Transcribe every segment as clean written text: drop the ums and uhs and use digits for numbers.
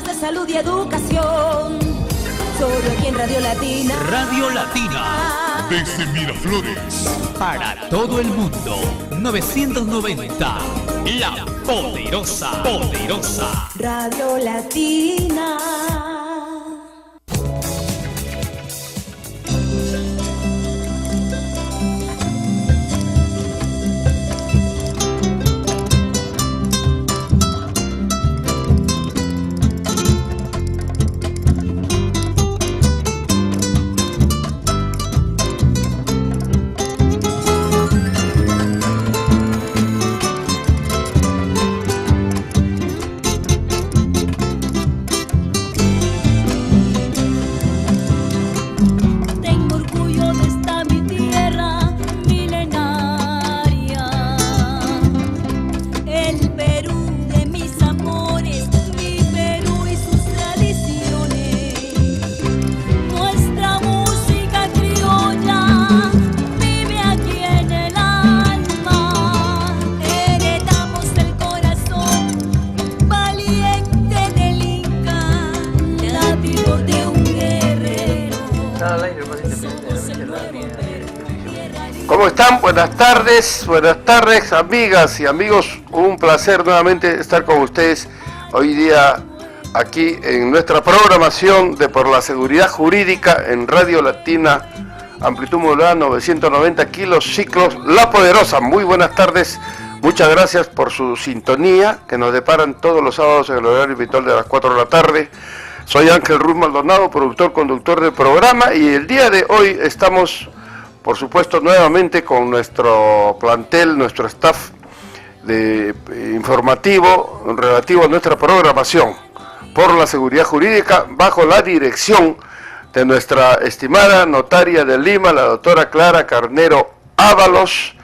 temas de salud y educación. Solo aquí en Radio Latina. Radio Latina. Desde Miraflores. Para todo el mundo. 990. La Poderosa. Poderosa. Radio Latina. ¿Cómo están? Buenas tardes amigas y amigos, un placer nuevamente estar con ustedes hoy día aquí en nuestra programación de Por la Seguridad Jurídica en Radio Latina, amplitud modulada 990 kilociclos, La Poderosa. Muy buenas tardes, muchas gracias por su sintonía que nos deparan todos los sábados en el horario habitual de las 4 de la tarde. Soy Ángel Ruiz Maldonado, productor, conductor del programa, y el día de hoy estamos, por supuesto, nuevamente con nuestro plantel, nuestro staff informativo relativo a nuestra programación por la seguridad jurídica, bajo la dirección de nuestra estimada notaria de Lima, la doctora Clara Carnero Ábalos,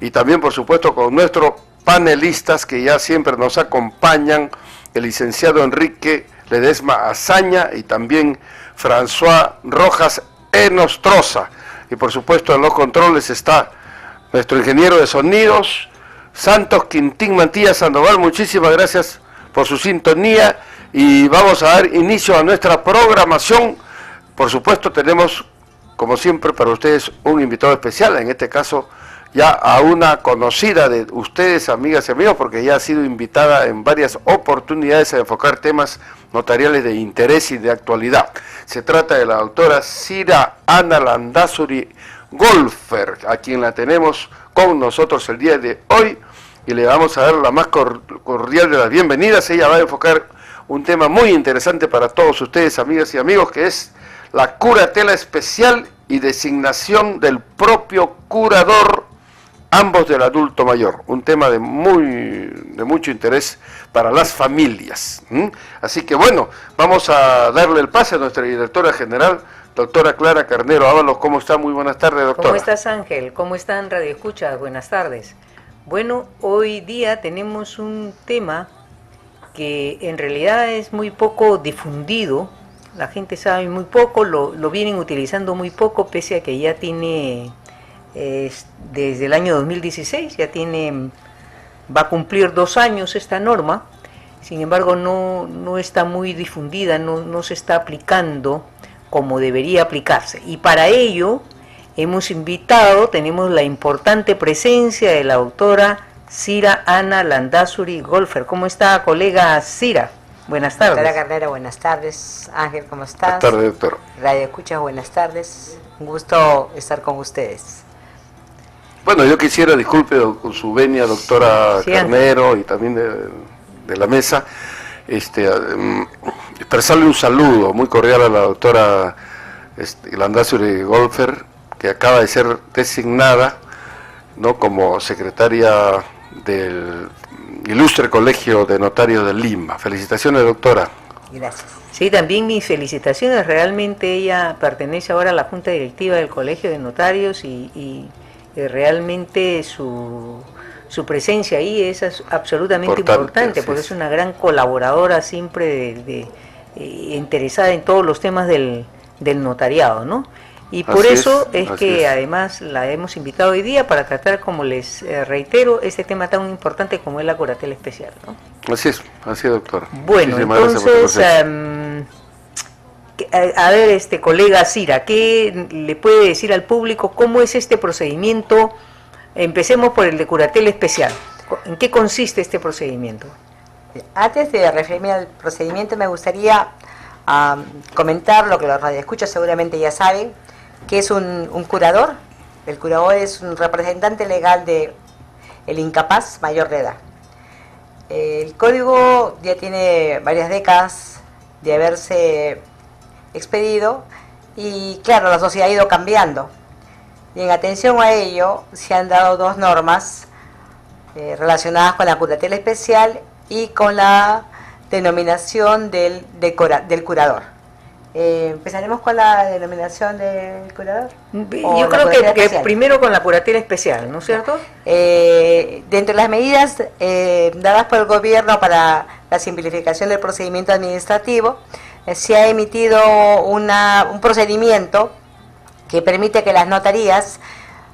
y también, por supuesto, con nuestros panelistas que ya siempre nos acompañan, el licenciado Enrique Ledesma Azaña y también François Rojas Enostroza. Y por supuesto en los controles está nuestro ingeniero de sonidos, Santos Quintín Mantilla Sandoval. Muchísimas gracias por su sintonía y vamos a dar inicio a nuestra programación. Por supuesto tenemos, como siempre, para ustedes un invitado especial, en este caso ya a una conocida de ustedes, amigas y amigos, porque ya ha sido invitada en varias oportunidades a enfocar temas notariales de interés y de actualidad. Se trata de la doctora Cira Ana Landázuri Golfer, a quien la tenemos con nosotros el día de hoy, y le vamos a dar la más cordial de las bienvenidas. Ella va a enfocar un tema muy interesante para todos ustedes, amigas y amigos, que es la curatela especial y designación del propio curador, ambos del adulto mayor, un tema de mucho interés para las familias. Así que bueno, vamos a darle el pase a nuestra directora general, doctora Clara Carnero Ábalos. ¿Cómo está? Muy buenas tardes, doctora. ¿Cómo estás, Ángel? ¿Cómo están, Radio Escuchas? Buenas tardes. Bueno, hoy día tenemos un tema que en realidad es muy poco difundido, la gente sabe muy poco, lo vienen utilizando muy poco, pese a que ya tiene... desde el año 2016, va a cumplir 2 años esta norma. Sin embargo no está muy difundida, no se está aplicando como debería aplicarse, y para ello tenemos la importante presencia de la doctora Cira Ana Landázuri Golfer. ¿Cómo está, colega Cira? Buenas tardes. Doctora Carnero, buenas tardes. Ángel, ¿cómo estás? Buenas tardes, doctor. Radio Escuchas, buenas tardes. Un gusto estar con ustedes. Bueno, yo quisiera, disculpe con su venia, doctora Carnero, y también de la mesa, expresarle un saludo muy cordial a la doctora Landázuri Golfer, que acaba de ser designada, ¿no?, como secretaria del Ilustre Colegio de Notarios de Lima. Felicitaciones, doctora. Gracias. Sí, también mis felicitaciones. Realmente ella pertenece ahora a la Junta Directiva del Colegio de Notarios y realmente su presencia ahí es absolutamente importante, porque es una gran colaboradora siempre interesada en todos los temas del notariado, ¿no? Y por Así eso es, es así que es. además la hemos invitado hoy día para tratar, como les reitero, este tema tan importante como es la curatela especial, ¿no? Así es, doctora. Bueno, Muchísimas gracias por su entonces, presencia. a ver, colega Cira, ¿qué le puede decir al público cómo es este procedimiento? Empecemos por el de curatela especial. ¿En qué consiste este procedimiento? Antes de referirme al procedimiento, me gustaría comentar lo que los radioescuchas seguramente ya saben, que es un curador. El curador es un representante legal de el incapaz mayor de edad. El código ya tiene varias décadas de haberse expedido y claro, la sociedad ha ido cambiando. Y en atención a ello se han dado dos normas relacionadas con la curatela especial y con la denominación del curador. ¿Empezaremos con la denominación del curador? Yo creo que primero con la curatela especial, ¿no es cierto? Dentro de las medidas dadas por el gobierno para la simplificación del procedimiento administrativo, se ha emitido un procedimiento que permite que las notarías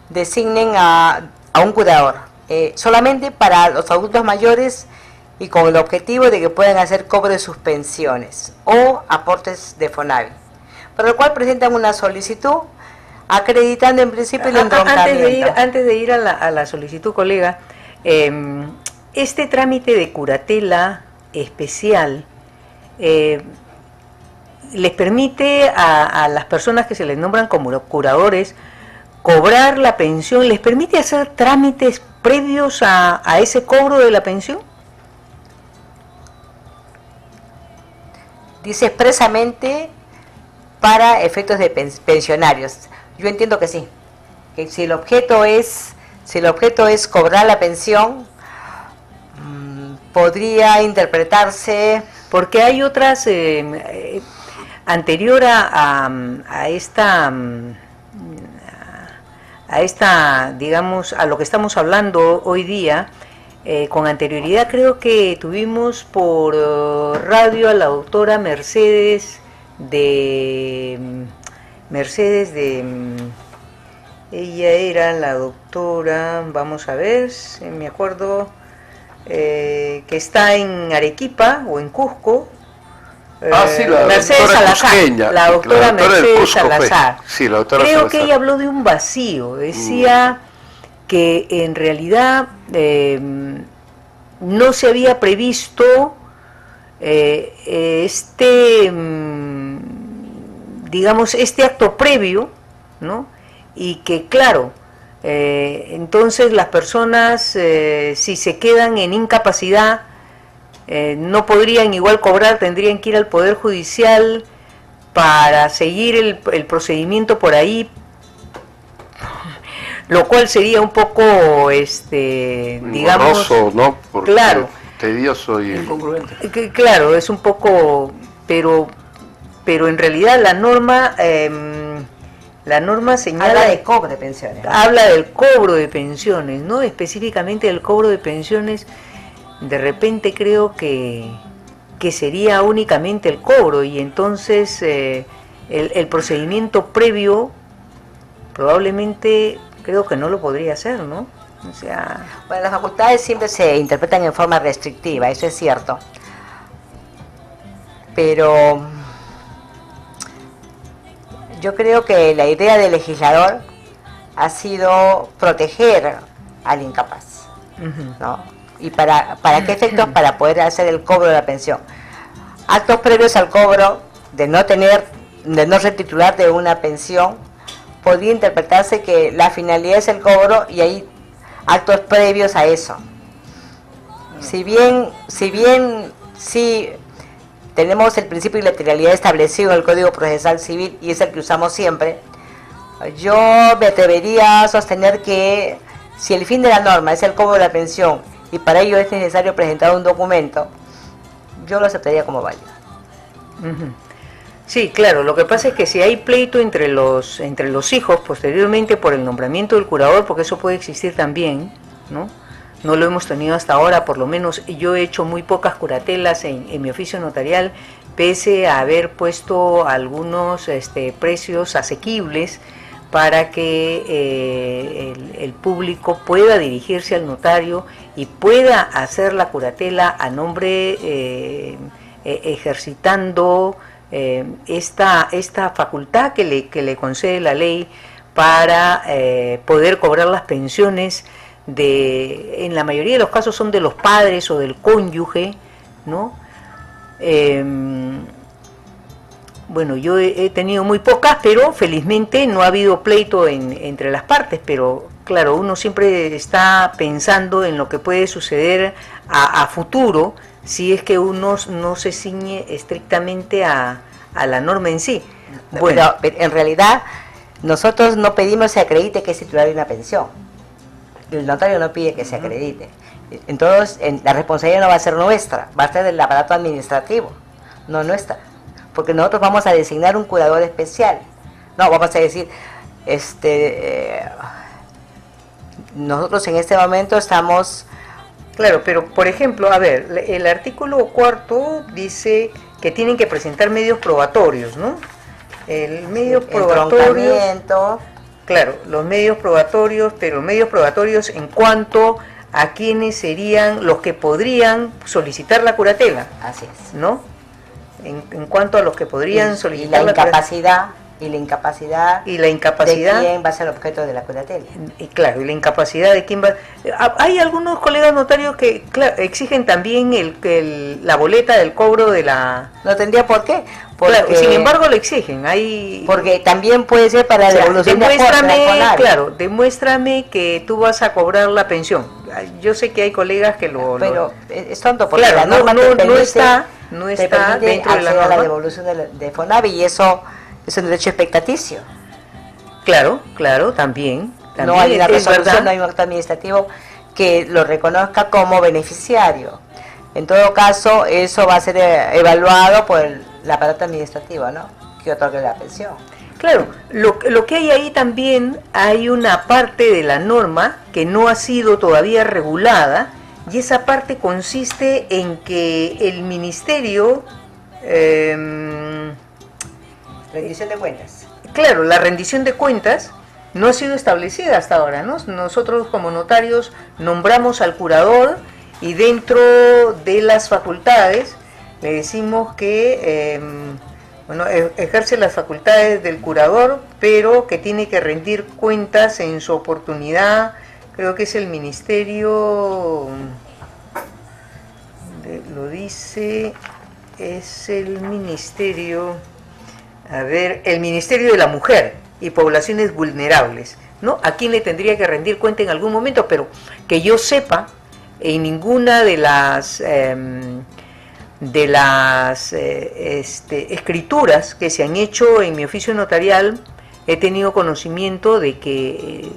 designen a un curador, solamente para los adultos mayores y con el objetivo de que puedan hacer cobro de sus pensiones o aportes de FONAVI, por lo cual presentan una solicitud acreditando en principio el enroncamiento. Antes de ir a la solicitud, colega, este trámite de curatela especial les permite a las personas que se les nombran como curadores cobrar la pensión, les permite hacer trámites previos a ese cobro de la pensión. Dice expresamente para efectos de pensionarios. Yo entiendo que sí, que si el objeto es cobrar la pensión, podría interpretarse, porque hay otras anterior a esta, digamos, a lo que estamos hablando hoy día. Con anterioridad creo que tuvimos por radio a la doctora Mercedes de ella era la doctora, vamos a ver si me acuerdo, que está en Arequipa o en Cusco. Sí, la Mercedes doctora Salazar, cusqueña, la doctora Mercedes Cusco, Salazar. Sí, la doctora Creo Salazar. que ella habló de un vacío, decía que en realidad no se había previsto digamos, este acto previo, ¿no? Y que claro, entonces las personas si se quedan en incapacidad no podrían igual cobrar, tendrían que ir al Poder Judicial para seguir el procedimiento por ahí, lo cual sería un poco, digamos, engorroso, ¿no? Porque claro, tedioso y incongruente. Claro, es un poco, pero en realidad la norma señala, habla de cobro de pensiones. Habla del cobro de pensiones, ¿no? Específicamente del cobro de pensiones. De repente creo que sería únicamente el cobro y entonces el procedimiento previo probablemente creo que no lo podría hacer, ¿no? O sea, bueno, las facultades siempre se interpretan en forma restrictiva, eso es cierto, pero yo creo que la idea del legislador ha sido proteger al incapaz, ¿no? ¿Y para qué efectos? Para poder hacer el cobro de la pensión. Actos previos al cobro, de no ser titular de una pensión, podría interpretarse que la finalidad es el cobro y hay actos previos a eso. Si bien tenemos el principio de lateralidad establecido en el Código Procesal Civil y es el que usamos siempre, yo me atrevería a sostener que si el fin de la norma es el cobro de la pensión y para ello es necesario presentar un documento, yo lo aceptaría como válido. Sí, claro, lo que pasa es que si hay pleito entre los hijos posteriormente por el nombramiento del curador, porque eso puede existir también, ¿no? No lo hemos tenido hasta ahora, por lo menos yo he hecho muy pocas curatelas en mi oficio notarial, pese a haber puesto algunos precios asequibles para que el público pueda dirigirse al notario y pueda hacer la curatela a nombre, ejercitando esta facultad que le concede la ley para poder cobrar las pensiones en la mayoría de los casos son de los padres o del cónyuge, ¿no? Bueno, yo he tenido muy pocas, pero felizmente no ha habido pleito entre las partes, pero claro, uno siempre está pensando en lo que puede suceder a futuro si es que uno no se ciñe estrictamente a la norma en sí. Bueno, pero en realidad nosotros no pedimos se acredite que es titular de una pensión. El notario no pide que se acredite. Entonces, la responsabilidad no va a ser nuestra, va a ser del aparato administrativo, no nuestra. Porque nosotros vamos a designar un curador especial. No, vamos a decir, nosotros en este momento estamos... Claro, pero por ejemplo, a ver, el artículo 4 dice que tienen que presentar medios probatorios, ¿no? El medio probatorio... Claro, los medios probatorios, pero medios probatorios en cuanto a quienes serían los que podrían solicitar la curatela. Así es. ¿No? En cuanto a los que podrían solicitar la incapacidad. Y la incapacidad de quién va a ser objeto de la curatela. Y claro, y la incapacidad de quién va... Hay algunos colegas notarios que exigen también la boleta del cobro de la... No tendría por qué. Claro, sin embargo lo exigen. Porque también puede ser para la devolución de FONAVI. Claro, demuéstrame que tú vas a cobrar la pensión. Yo sé que hay colegas que Pero es tonto porque claro, la norma no está dentro de la norma. La devolución de FONAVI y eso... Es un derecho expectaticio. Claro, también no hay una resolución, no hay un acto administrativo que lo reconozca como beneficiario. En todo caso, eso va a ser evaluado por el aparato administrativo, ¿no? Que otorgue la pensión. Claro, lo que hay ahí también, hay una parte de la norma que no ha sido todavía regulada, y esa parte consiste en que el ministerio... rendición de cuentas. Claro, la rendición de cuentas no ha sido establecida hasta ahora, ¿no? Nosotros como notarios nombramos al curador y dentro de las facultades le decimos que ejerce las facultades del curador, pero que tiene que rendir cuentas en su oportunidad. Creo que es el ministerio, lo dice, es el ministerio... el Ministerio de la Mujer y Poblaciones Vulnerables, ¿no? ¿A quién le tendría que rendir cuenta en algún momento? Pero que yo sepa, en ninguna de las escrituras que se han hecho en mi oficio notarial he tenido conocimiento de que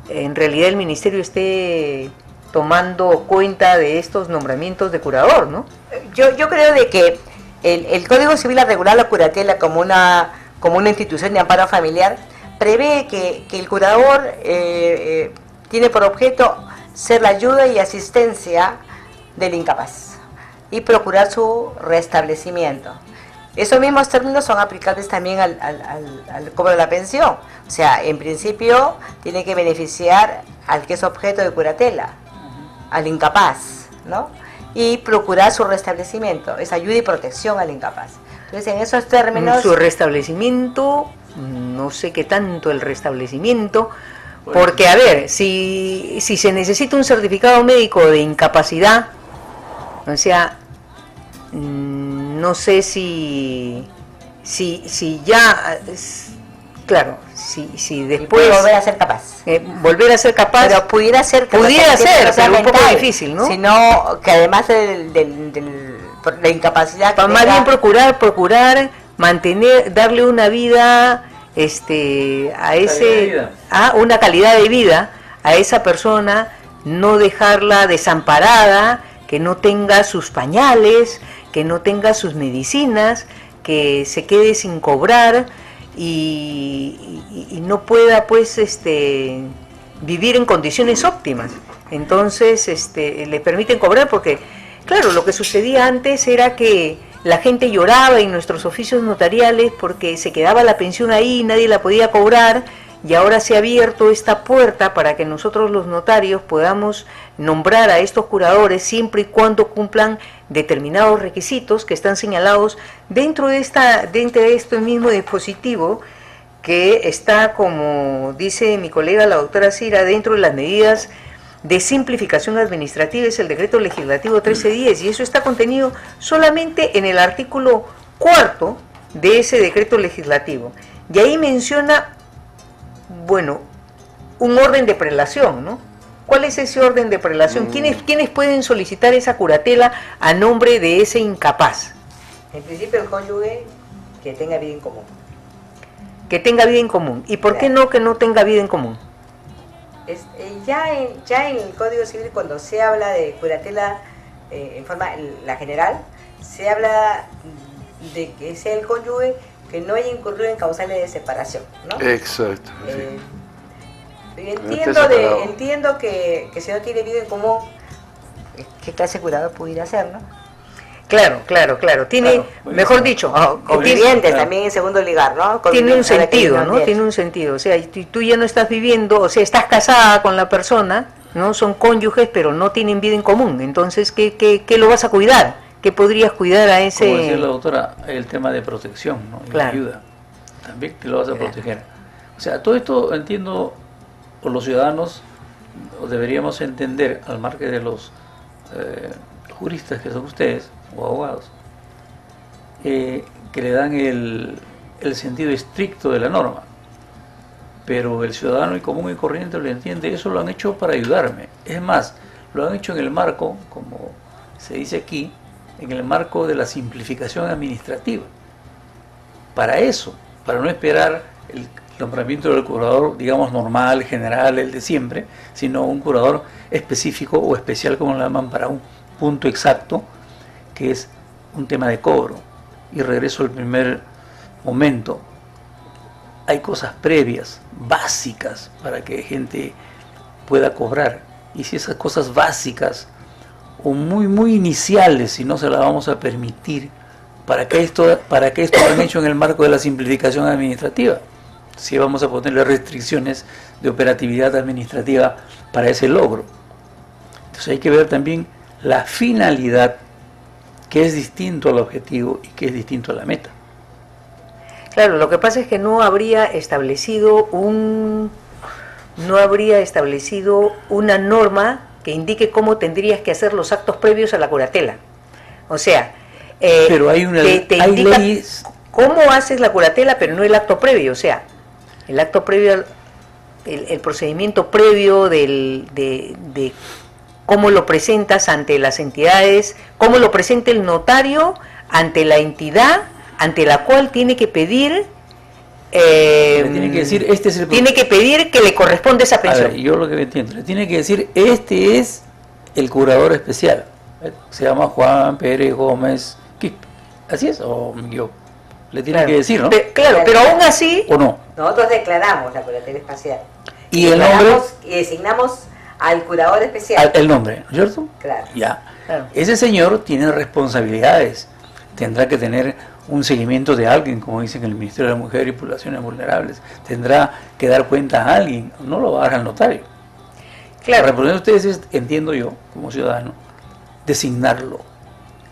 en realidad el ministerio esté tomando cuenta de estos nombramientos de curador, ¿no? Yo creo de que el Código Civil al regular la curatela como una institución de amparo familiar prevé que el curador tiene por objeto ser la ayuda y asistencia del incapaz y procurar su restablecimiento. Esos mismos términos son aplicables también al cobro de la pensión. O sea, en principio tiene que beneficiar al que es objeto de curatela, al incapaz, ¿no? Y procurar su restablecimiento, es ayuda y protección al incapaz. Entonces, en esos términos... Su restablecimiento, no sé qué tanto el restablecimiento, porque, a ver, si se necesita un certificado médico de incapacidad, o sea, no sé si ya... Claro, si después... volver a ser capaz. Volver a ser capaz... Pero pudiera ser, pero un poco difícil, ¿no? Sino que además de la incapacidad... Más bien procurar mantener, darle una vida, una calidad de vida a esa persona, no dejarla desamparada, que no tenga sus pañales, que no tenga sus medicinas, que se quede sin cobrar... Y no pueda pues vivir en condiciones óptimas. Entonces le permiten cobrar porque, claro, lo que sucedía antes era que la gente lloraba en nuestros oficios notariales porque se quedaba la pensión ahí, nadie la podía cobrar, y ahora se ha abierto esta puerta para que nosotros los notarios podamos nombrar a estos curadores siempre y cuando cumplan determinados requisitos que están señalados dentro de este mismo dispositivo, que está, como dice mi colega la doctora Cira, dentro de las medidas de simplificación administrativa, es el decreto legislativo 1310, y eso está contenido solamente en el artículo 4 de ese decreto legislativo. Y ahí menciona, bueno, un orden de prelación, ¿no? ¿Cuál es ese orden de prelación? ¿Quiénes pueden solicitar esa curatela a nombre de ese incapaz? En principio el cónyuge que tenga vida en común. Que tenga vida en común. ¿Y por qué no que no tenga vida en común? Ya en el Código Civil, cuando se habla de curatela en forma la general, se habla de que sea el cónyuge que no haya incurrido en causales de separación, ¿no? Exacto. Entiendo que si no tiene vida en común, ¿qué clase de curador pudiera ser, no? Claro. Tiene, mejor dicho, convivientes también en segundo lugar, ¿no? Tiene un sentido, ¿no? Tiene un sentido. O sea, tú ya no estás viviendo, o sea, estás casada con la persona, ¿no? Son cónyuges, pero no tienen vida en común. Entonces, ¿qué lo vas a cuidar? ¿Qué podrías cuidar a ese...? Como decía la doctora, el tema de protección, ¿no? Y claro. ayuda. También que lo vas a proteger. O sea, todo esto entiendo, o los ciudadanos deberíamos entender, al margen de los juristas que son ustedes, o abogados, que le dan el sentido estricto de la norma, pero el ciudadano y común y corriente lo entiende. Eso lo han hecho para ayudarme. Es más, lo han hecho en el marco, como se dice aquí, en el marco de la simplificación administrativa. Para eso, para no esperar el nombramiento del curador, digamos, normal, general, el de siempre, sino un curador específico o especial, como lo llaman, para un punto exacto, que es un tema de cobro. Y regreso al primer momento. Hay cosas previas, básicas, para que gente pueda cobrar. Y si esas cosas básicas, o muy iniciales, si no se las vamos a permitir, ¿para qué esto lo han hecho en el marco de la simplificación administrativa? Si vamos a ponerle restricciones de operatividad administrativa para ese logro. Entonces hay que ver también la finalidad, que es distinto al objetivo y que es distinto a la meta. Claro, lo que pasa es que no habría establecido una norma que indique cómo tendrías que hacer los actos previos a la curatela. O sea, pero hay indica leyes. Cómo haces la curatela, pero no el acto previo. O sea, el acto previo, el procedimiento previo de cómo lo presentas ante las entidades, cómo lo presenta el notario ante la entidad ante la cual tiene que pedir, tiene que decir, tiene que pedir que le corresponde esa pensión. A ver, yo lo que entiendo, le tiene que decir, este es el curador especial, se llama Juan Pérez Gómez Quispe, ¿así es? O yo le tiene que decir, ¿no? Claro, pero aún así, ¿o no? Nosotros declaramos la curatela especial y el nombre, y designamos al curador especial. El nombre, ¿no es cierto? Claro. Ya. Claro. Ese señor tiene responsabilidades, tendrá que tener un seguimiento de alguien, como dicen en el Ministerio de la Mujer y Poblaciones Vulnerables, tendrá que dar cuenta a alguien, no lo va a dar al notario. claro, La responsabilidad de ustedes es, entiendo yo, como ciudadano, designarlo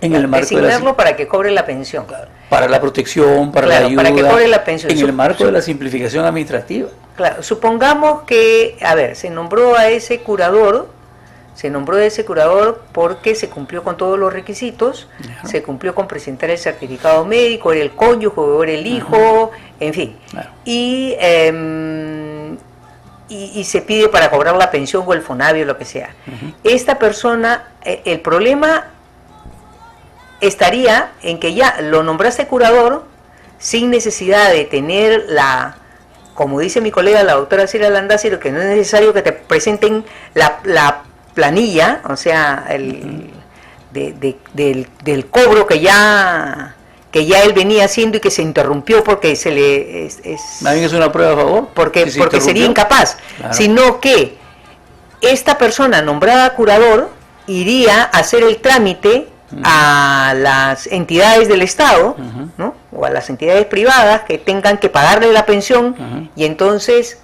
en el marco designarlo para que cobre la pensión. para la protección, para Claro, la ayuda, para que cobre la pensión. en el marco de la simplificación administrativa. Claro, supongamos que, a ver, se nombró a ese curador porque se cumplió con todos los requisitos, Claro. se cumplió con presentar el certificado médico, era el cónyuge o era el hijo, en fin. Claro. Y se pide para cobrar la pensión o el FONAVI o lo que sea. Esta persona, el problema estaría en que ya lo nombraste curador sin necesidad de tener como dice mi colega la doctora Cira Landázuri, que no es necesario que te presenten la planilla, o sea, del cobro que ya él venía haciendo y que se interrumpió porque se le ¿También es una prueba a favor? porque ¿Se interrumpió? sería incapaz, Claro. sino que esta persona nombrada curador iría a hacer el trámite a las entidades del Estado, ¿no? O a las entidades privadas que tengan que pagarle la pensión, y entonces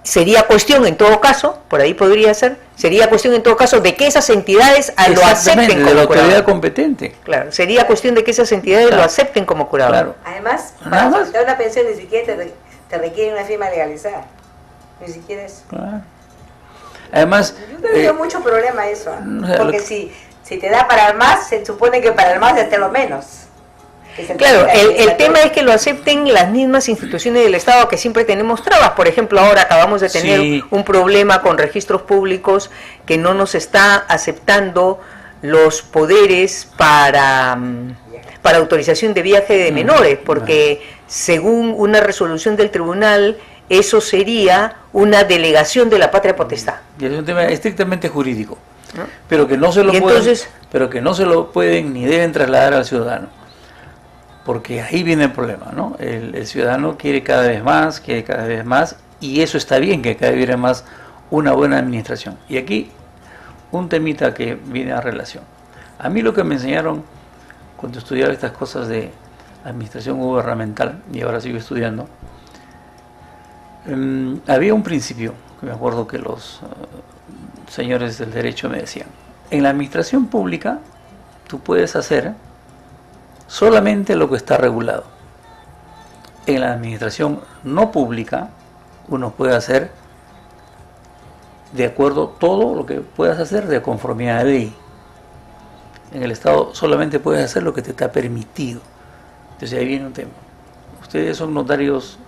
sería cuestión en todo caso, por ahí podría ser, sería cuestión en todo caso de que esas entidades lo acepten como de la autoridad curador. competente. Claro, sería cuestión de que esas entidades lo acepten como curador. Claro. Además, Nada para más. solicitar una pensión ni siquiera te requiere una firma legalizada. Ni siquiera eso. Claro. Además, Yo no veo mucho problema eso, o sea, porque lo- si te da para el más, se supone que para el más esté lo menos. Que se Claro, entienda, el tema es que lo acepten las mismas instituciones del Estado, que siempre tenemos trabas. Por ejemplo, ahora acabamos de tener Sí. un problema con registros públicos que no nos está aceptando los poderes para autorización de viaje de menores, porque según una resolución del tribunal, eso sería una delegación de la patria potestad. y es un tema estrictamente jurídico, ¿no? pero que no se lo Y pueden, entonces- pero que no se lo pueden ni deben trasladar al ciudadano, porque ahí viene el problema, ¿no? El ciudadano quiere cada vez más, y eso está bien, que cada vez haya más una buena administración. Y aquí un temita que viene a relación. A mí lo que me enseñaron cuando estudiaba estas cosas de administración gubernamental, y ahora sigo estudiando, había un principio, que me acuerdo que los señores del derecho me decían: en la administración pública tú puedes hacer solamente lo que está regulado. En la administración no pública uno puede hacer de acuerdo todo lo que puedas hacer de conformidad a la ley. En el Estado solamente puedes hacer lo que te está permitido. Entonces ahí viene un tema. Ustedes son notarios,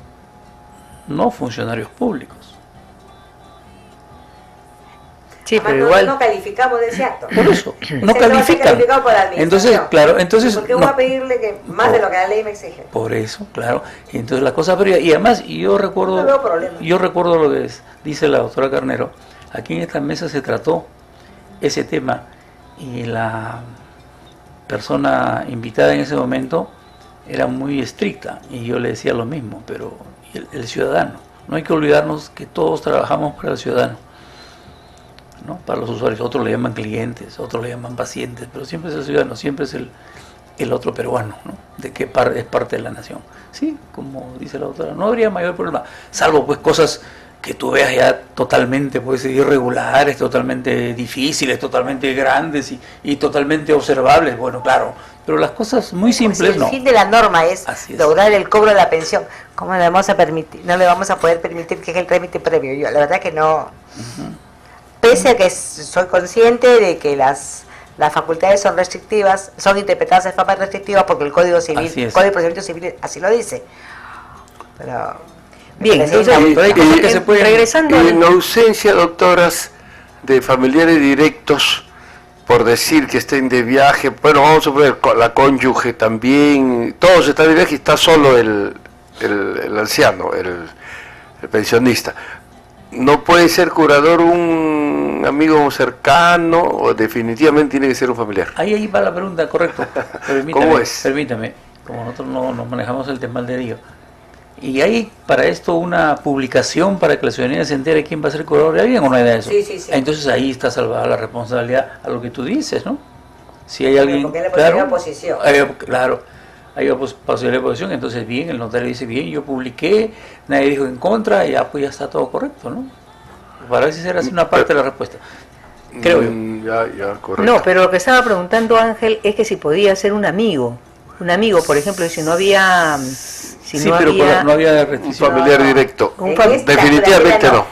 no funcionarios públicos. Sí, Además, pero no, igual... no calificamos de ese acto. Por eso, no Ese acto va a ser califican. calificado por la administración. Entonces, claro, entonces... ¿Por qué voy no. a pedirle que más de lo que la ley me exige? Por eso, claro. Y entonces la cosa, pero y además yo recuerdo, No veo problema. yo recuerdo lo que dice la doctora Carnero. Aquí en esta mesa se trató ese tema y la persona invitada en ese momento era muy estricta y yo le decía lo mismo, pero el ciudadano, no hay que olvidarnos que todos trabajamos para el ciudadano, ¿no? Para los usuarios. Otros le llaman clientes, otros le llaman pacientes, pero siempre es el ciudadano, siempre es el otro peruano, ¿no? De que es parte de la nación. Sí, como dice la doctora, no habría mayor problema, salvo pues cosas que tú veas ya totalmente pues irregulares, totalmente difíciles, totalmente grandes y totalmente observables. Bueno, claro, pero las cosas muy Si simples el no. fin de la norma es Así es. lograr el cobro de la pensión, ¿cómo le vamos a permitir? No le vamos a poder permitir que es el trámite previo. Yo, la verdad que no. Pese a que soy consciente de que las facultades son restrictivas, son interpretadas de forma restrictiva porque el Código Civil, Así es. Código de Procedimiento Civil así lo dice. Pero Bien, me parece entonces, una- pero hay cosas que se pueden- regresando Y al- en ausencia, doctoras, de familiares directos, por decir que estén de viaje, bueno, vamos a suponer la cónyuge también, todos están de viaje y está solo el anciano, el pensionista. ¿No puede ser curador un amigo cercano o definitivamente tiene que ser un familiar? Ahí va la pregunta, correcto. ¿Cómo es? Permítame, como nosotros no nos manejamos el tema del dedillo. ¿Y hay para esto una publicación para que la ciudadanía se entere quién va a ser curador de alguien o no hay de eso? Sí, sí, sí. Entonces ahí está salvada la responsabilidad a lo que tú dices, ¿no? Si hay alguien... porque hay la posibilidad de oposición. Claro, hay posibilidad de oposición, entonces bien, el notario dice, bien, yo publiqué, nadie dijo en contra, y ya pues ya está todo correcto, ¿no? Para ver si será así una parte de la respuesta. Creo yo. Ya, correcto. No, pero lo que estaba preguntando Ángel es que si podía ser un amigo, por ejemplo, y si no había... Si Sí, no pero había no había Un restricción. familiar directo. Un Definitivamente no.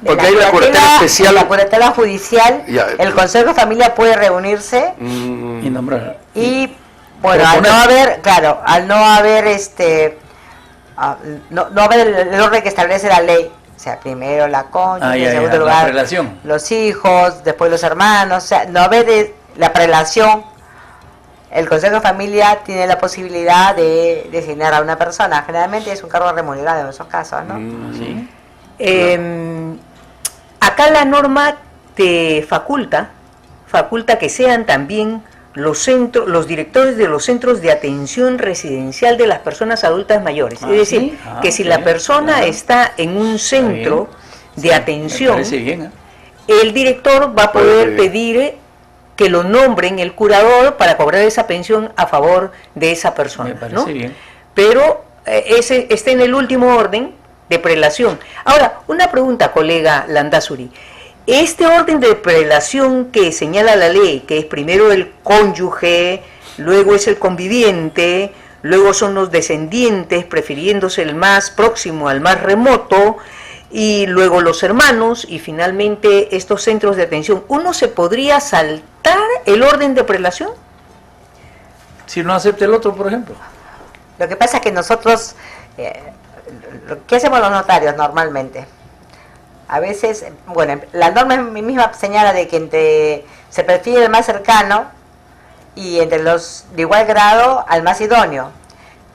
Porque hay la curatela especial. La curatela judicial, Ya. el Consejo de Familia puede reunirse Y nombrar. y, bueno, al Proponer. no haber, claro, al no haber no haber el orden que establece la ley, o sea, primero la cónyuge, en segundo la lugar relación. los hijos, después los hermanos, o sea, no haber la prelación, el Consejo de Familia tiene la posibilidad de designar a una persona. Generalmente es un cargo remunerado en esos casos, ¿no? ¿Sí? Acá la norma te faculta que sean también los directores de los centros de atención residencial de las personas adultas mayores. Ah, Es decir, ¿sí? Ah, que si bien, la persona claro. está en un centro bien. de Me atención, parece bien, ¿eh? el director va a poder Puede- pedir que lo nombren el curador para cobrar esa pensión a favor de esa persona. Me parece ¿no? bien. Pero ese está en el último orden de prelación. Ahora, una pregunta, colega Landázuri. Este orden de prelación que señala la ley, que es primero el cónyuge, luego es el conviviente, luego son los descendientes, prefiriéndose el más próximo al más remoto, y luego los hermanos, y finalmente estos centros de atención, ¿uno se podría saltar el orden de prelación? Si no acepta el otro, por ejemplo. Lo que pasa es que nosotros, ¿qué hacemos los notarios normalmente? A veces, bueno, la norma misma señala de que se prefiere el más cercano y entre los de igual grado al más idóneo.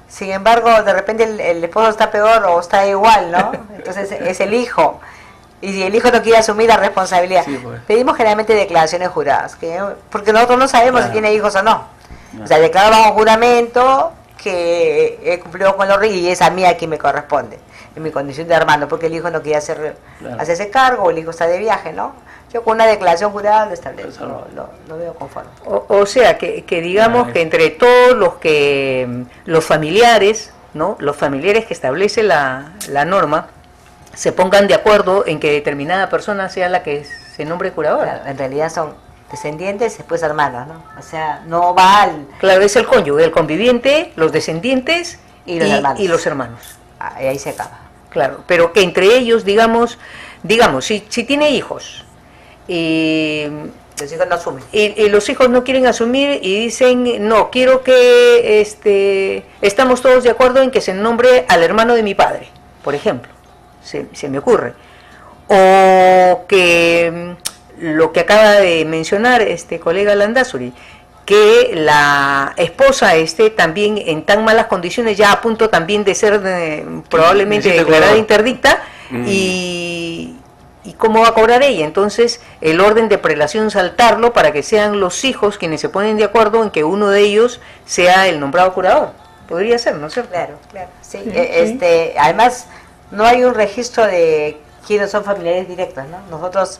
Sin embargo, de repente el esposo está peor o está igual, ¿no? Entonces es el hijo. Y si el hijo no quiere asumir la responsabilidad, Sí, pues. pedimos generalmente declaraciones juradas, porque nosotros no sabemos Claro. si tiene hijos o no. O sea, declaro bajo juramento que he cumplido con los reyes y es a mí a quien me corresponde, en mi condición de hermano, porque el hijo no quiere Claro. hacerse cargo, o el hijo está de viaje, ¿no? Yo con una declaración jurada lo establezco, Exacto. lo veo conforme. O sea, que digamos Ay. que entre todos los familiares, ¿no? Los familiares que establece la norma, se pongan de acuerdo en que determinada persona sea la que se nombre curadora. Claro, en realidad son descendientes y después hermanos, ¿no? O sea, no va al... Claro, es el cónyuge, el conviviente, los descendientes Y los hermanos. y los hermanos. Ahí se acaba. Claro, pero que entre ellos, digamos, si tiene hijos y Los hijos no asumen. y los hijos no quieren asumir y dicen, no, quiero que estamos todos de acuerdo en que se nombre al hermano de mi padre, por ejemplo, se me ocurre. O que lo que acaba de mencionar este colega Landázuri, que la esposa esté también en tan malas condiciones, ya a punto también de ser probablemente necesita declarada cuidado. interdicta, y cómo va a cobrar ella. Entonces el orden de prelación saltarlo para que sean los hijos quienes se ponen de acuerdo en que uno de ellos sea el nombrado curador. Podría ser, ¿no es cierto? Claro, claro. Sí, Sí, además, no hay un registro de quiénes son familiares directos, ¿no? Nosotros,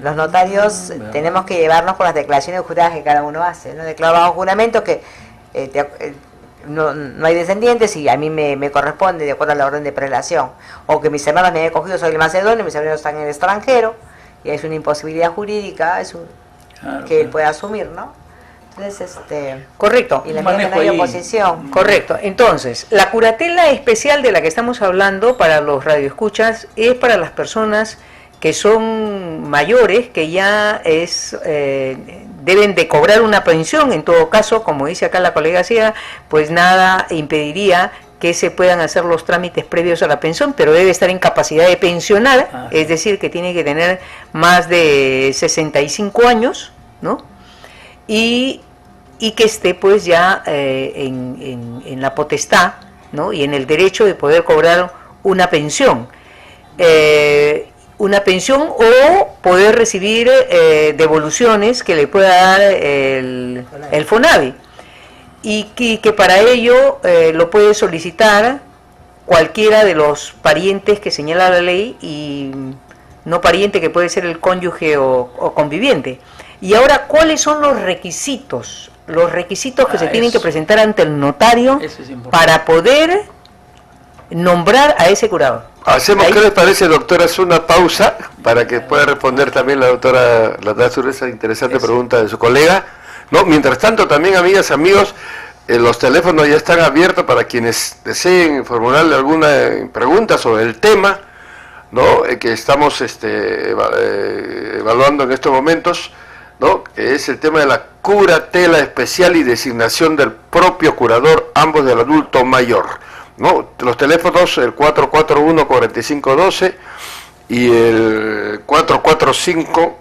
los notarios, tenemos que llevarnos por las declaraciones juradas que cada uno hace, ¿no? Declaro bajo juramento que no hay descendientes y a mí me corresponde de acuerdo a la orden de prelación, o que mis hermanos me hayan cogido, soy el macedonio, mis hermanos están en el extranjero, y es una imposibilidad jurídica Claro, que él claro. puede asumir, ¿no? Entonces, Correcto. y la Un mía que manejo no hay ahí. oposición. Correcto. Entonces, la curatela especial de la que estamos hablando para los radioescuchas es para las personas que son mayores, que ya deben de cobrar una pensión. En todo caso, como dice acá la colega Ciega, pues nada impediría que se puedan hacer los trámites previos a la pensión, pero debe estar en capacidad de pensionar, es decir, que tiene que tener más de 65 años, ¿no? Y que esté pues ya en la potestad, ¿no? Y en el derecho de poder cobrar una pensión. Una pensión o poder recibir devoluciones que le pueda dar el FONAVI. Y que para ello lo puede solicitar cualquiera de los parientes que señala la ley, y no pariente, que puede ser el cónyuge o conviviente. Y ahora, ¿cuáles son los requisitos? Los requisitos que se tienen que presentar ante el notario Eso es importante. para poder nombrar a ese curador. Hacemos, Ahí- ¿qué les parece, doctora? Es una pausa para que pueda responder también la doctora Landázuri esa interesante pregunta de su colega. No, mientras tanto, también, amigas, amigos, los teléfonos ya están abiertos para quienes deseen formularle alguna pregunta sobre el tema, ¿no? Que estamos evaluando en estos momentos, ¿no? Que es el tema de la curatela especial y designación del propio curador, ambos del adulto mayor, ¿no? Los teléfonos, el 441-4512 y el 445,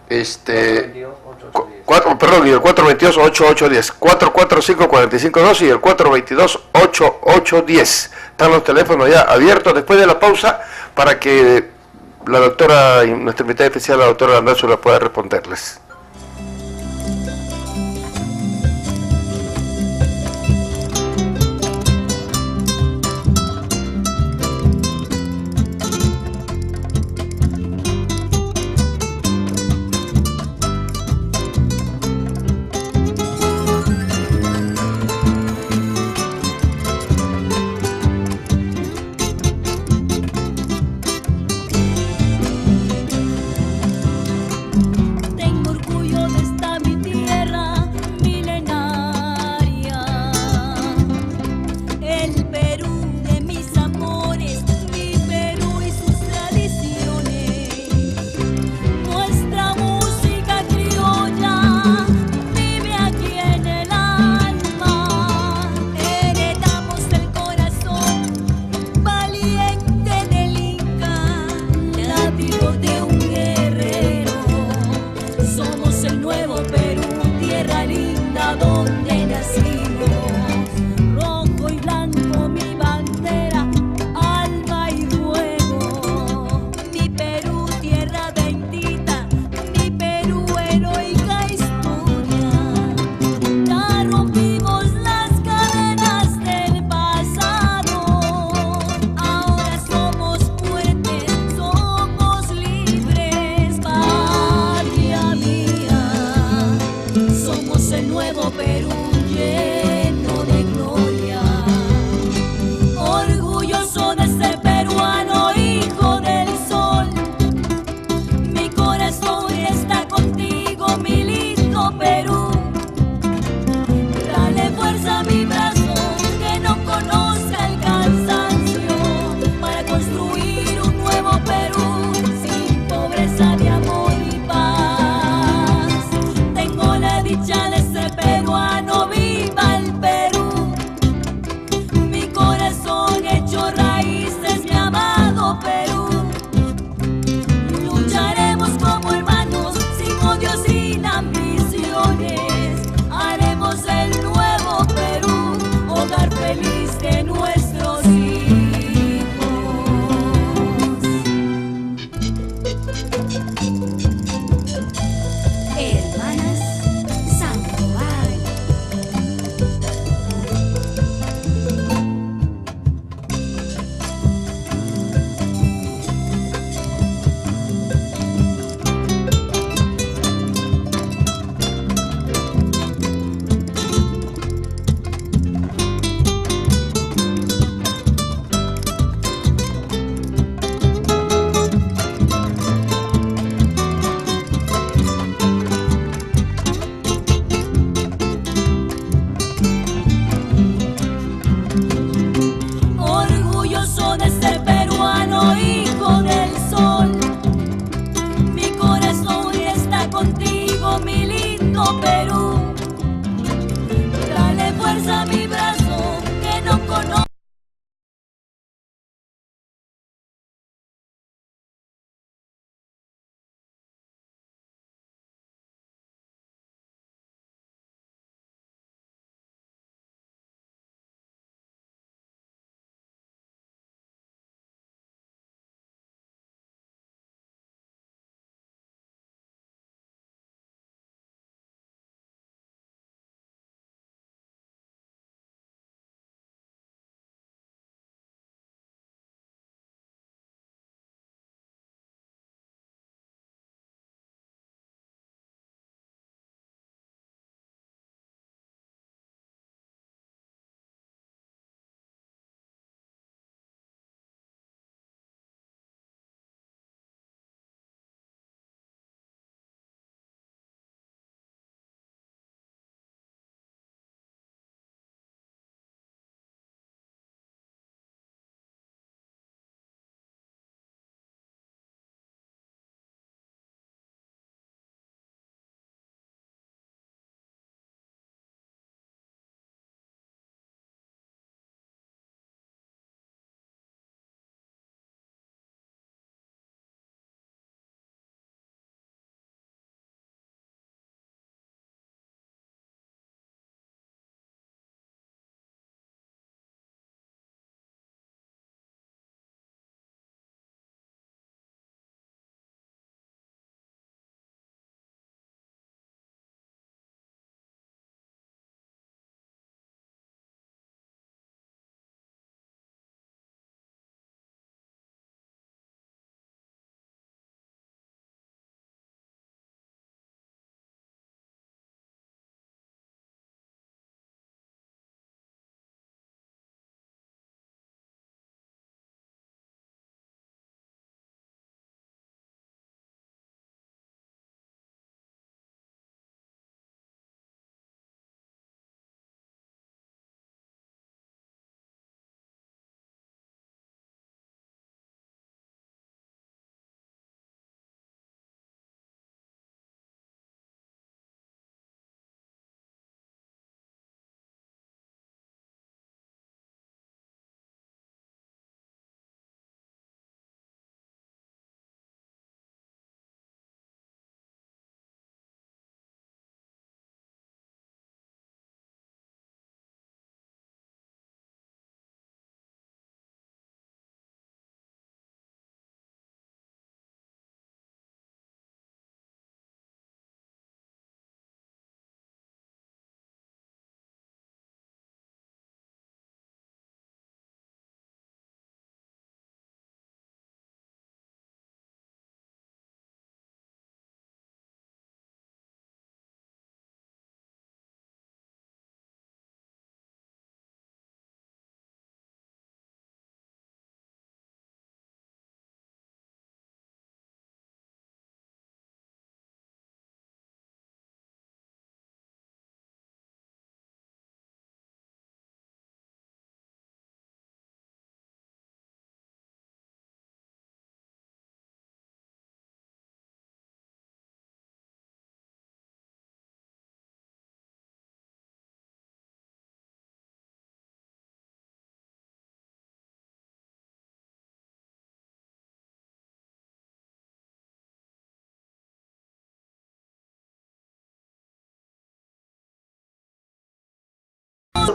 y el 422-8810, 445-4512 y el 422-8810. Están los teléfonos ya abiertos después de la pausa para que la doctora, nuestra invitada especial, la doctora Landázuri, pueda responderles.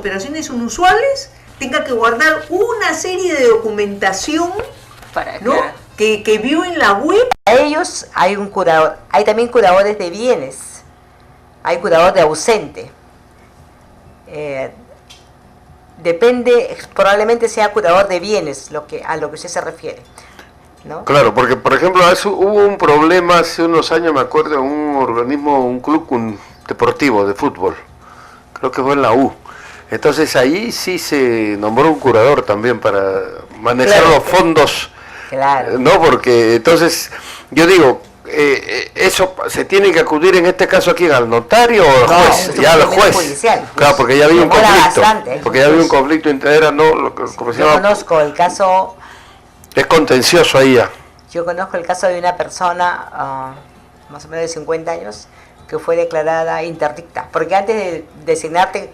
operaciones inusuales, tenga que guardar una serie de documentación, ¿no? Claro. Que vio en la web. A ellos hay un curador, hay también curadores de bienes, hay curador de ausente. Depende, probablemente sea curador de bienes a lo que usted se refiere, ¿no? Claro, porque por ejemplo hubo un problema hace unos años, me acuerdo, en un club deportivo de fútbol, creo que fue en la U. Entonces ahí sí se nombró un curador también para manejar los fondos. Claro. No, porque entonces yo digo, eso se tiene que acudir en este caso aquí al notario o al juez, es ya al un juez. judicial. Claro, porque ya había un Demora conflicto. bastante, Porque ya había un conflicto era no lo que como se Yo llama, conozco el caso. es contencioso ahí ya. Yo conozco el caso de una persona, más o menos de 50 años, que fue declarada interdicta. Porque antes de designarte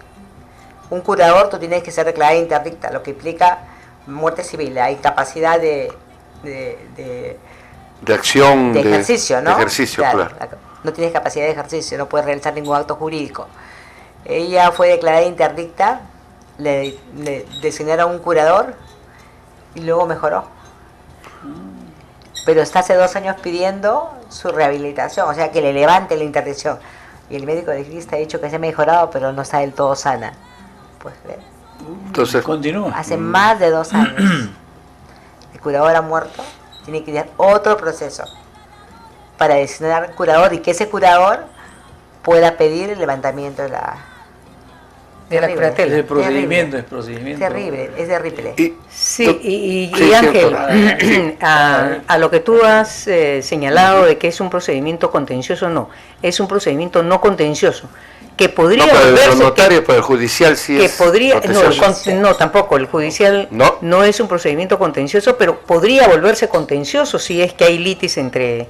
un curador, tú tienes que ser declarada interdicta, lo que implica muerte civil. Hay capacidad de acción, de ejercicio, ¿no? de ejercicio, claro. No tienes capacidad de ejercicio, no puedes realizar ningún acto jurídico. Ella fue declarada interdicta, le designaron un curador y luego mejoró. Pero está hace 2 años pidiendo su rehabilitación, o sea, que le levante la interdicción. Y el médico legista ha dicho que se ha mejorado, pero no está del todo sana. Pues Entonces, Continúa. hace más de 2 años. El curador ha muerto, tiene que ir a otro proceso para designar curador y que ese curador pueda pedir el levantamiento de la curatela. Es procedimiento, es procedimiento. Terrible, es terrible. Sí, y Sí, Ángel, a lo que tú has señalado de que es un procedimiento contencioso, no, es un procedimiento no contencioso, que podría no, pero volverse... el notario, pero el judicial sí que es podría, contencioso. no, tampoco, el judicial No. no es un procedimiento contencioso, pero podría volverse contencioso si es que hay litis entre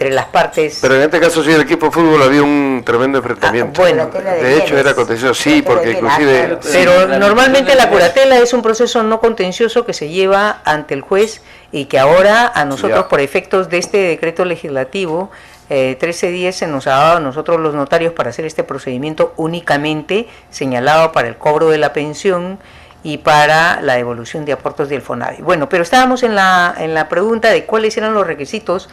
las partes. Pero en este caso sí, el equipo de fútbol había un tremendo enfrentamiento. Bueno, de hecho era contencioso, sí, porque inclusive... Pero normalmente la curatela es un proceso no contencioso que se lleva ante el juez y que ahora a nosotros, Ya. por efectos de este decreto legislativo 1310, se nos ha dado a nosotros los notarios para hacer este procedimiento únicamente señalado para el cobro de la pensión y para la devolución de aportes del FONAVI. Bueno, pero estábamos en la pregunta de cuáles eran los requisitos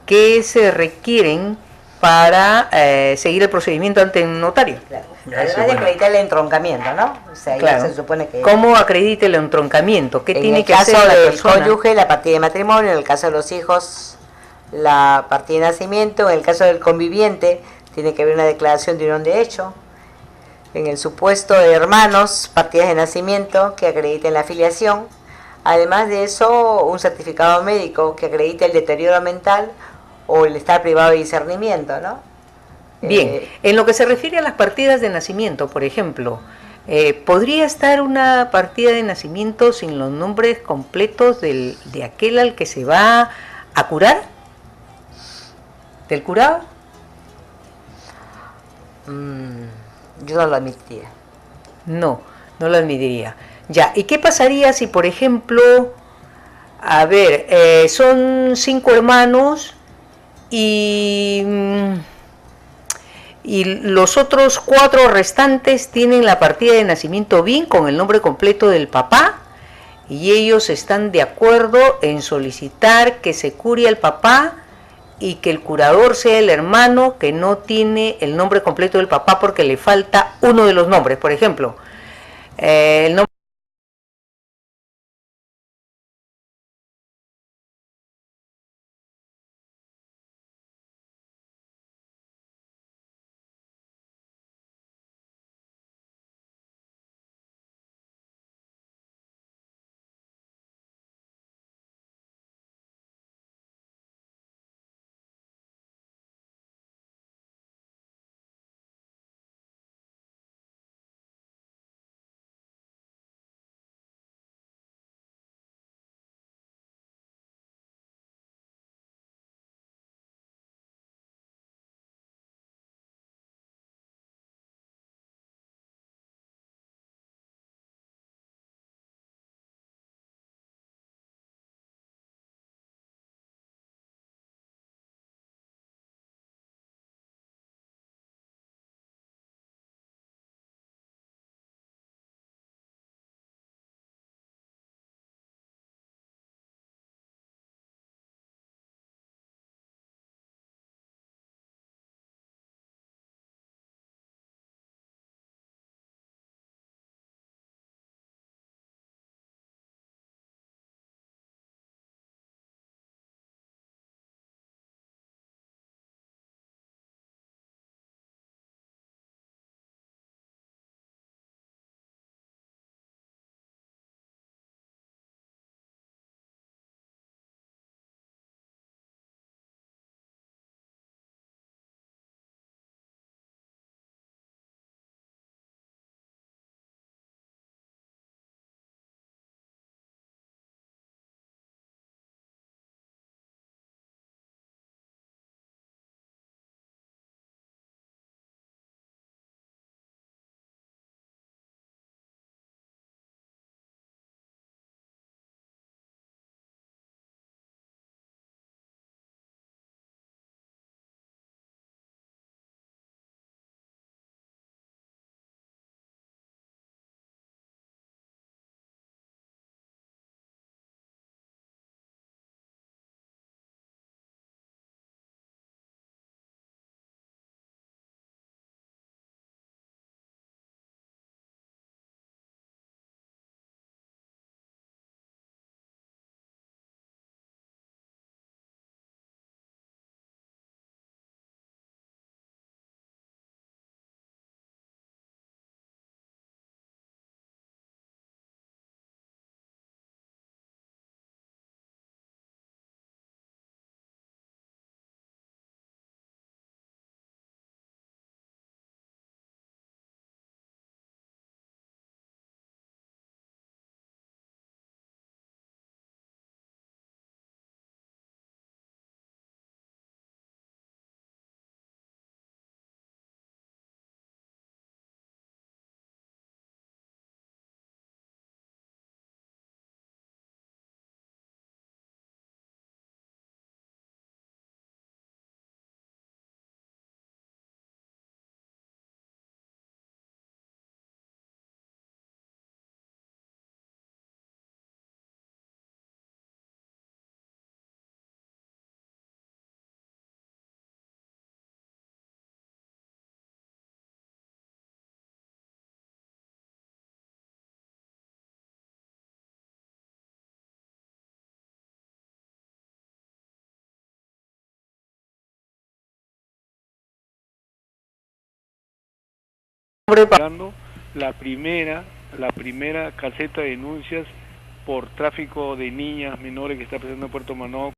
que se requieren para seguir el procedimiento ante un notario. Claro. Además de acreditar el entroncamiento, ¿no? O sea, Claro. ya se supone que... ¿Cómo acredite el entroncamiento? ¿Qué tiene que hacer En el la caso del persona? cónyuge, la partida de matrimonio; en el caso de los hijos, la partida de nacimiento; en el caso del conviviente, tiene que haber una declaración de unión de hecho; en el supuesto de hermanos, partidas de nacimiento que acrediten la afiliación; además de eso, un certificado médico que acredite el deterioro mental o el estar privado de discernimiento, ¿no? Bien, en lo que se refiere a las partidas de nacimiento, por ejemplo, ¿podría estar una partida de nacimiento sin los nombres completos de aquel al que se va a curar? ¿Del curado? Yo no lo admitiría. No, no lo admitiría. Ya, ¿y qué pasaría si, por ejemplo, a ver, son 5 hermanos y los otros 4 restantes tienen la partida de nacimiento bien con el nombre completo del papá y ellos están de acuerdo en solicitar que se cure al papá y que el curador sea el hermano que no tiene el nombre completo del papá porque le falta uno de los nombres? Por ejemplo, el nombre preparando la primera caseta de denuncias por tráfico de niñas menores que está presentando en Puerto Manoa.